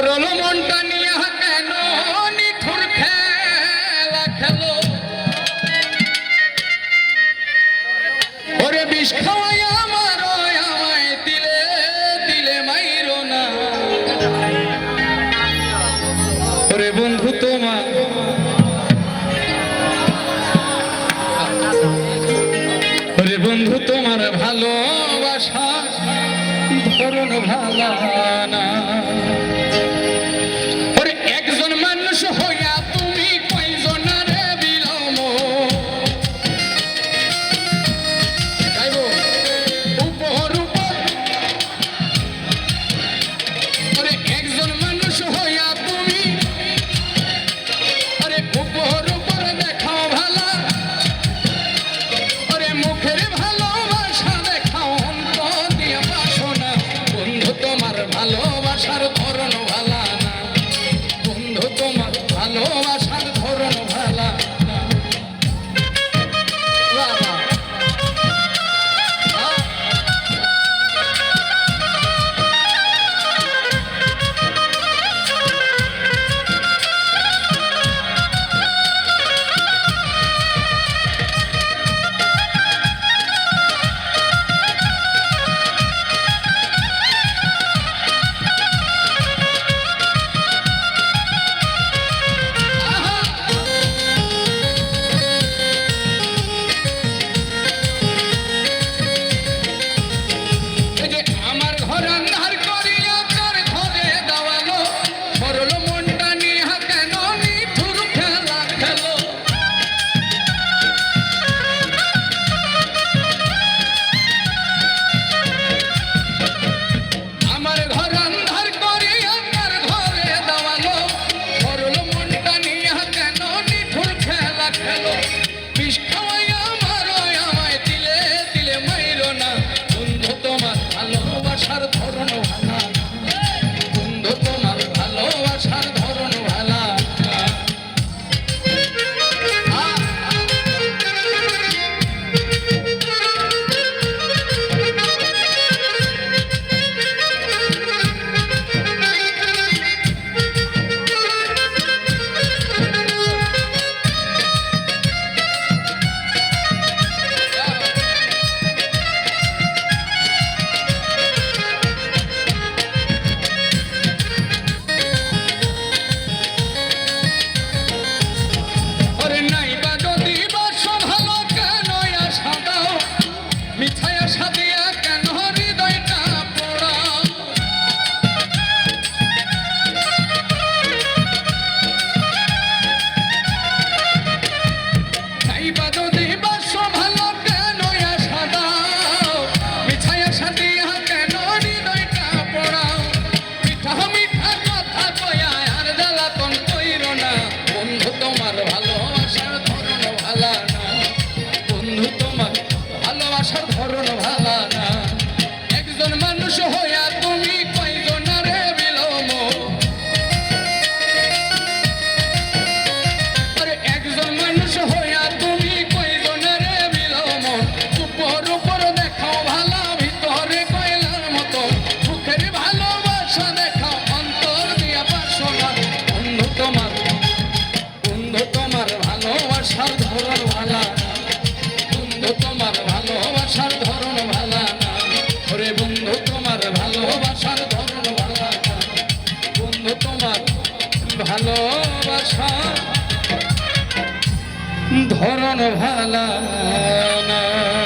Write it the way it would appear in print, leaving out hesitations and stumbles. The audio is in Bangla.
সরল মনটা নিয়ে কেন নিঠুর খেলা খেলো ওরে বিষ খাওয়াই আমার আমায় দিলে দিলে মাইরো না ওরে বন্ধু তোমার ওরে বন্ধু তোমার ভালোবাসা ধরন ভালা না ওরে একজন মানুষ হইয়া তুমি কয়জনারে বিলম গাইব উপর উপর ওরে একজন মানুষ হইয়া তুমি ওরে উপর উপর দেখাও ভালা ওরে মুখের ভালোবাসা দেখাও অন্তর দিয়ে বাসনা বন্ধু তোমার ভালোবাসার ধরন ভালা না বন্ধু তোমার ভালোবাসার ধরন ভালা না বাবা ভালোবাসা ধরন ভালা না।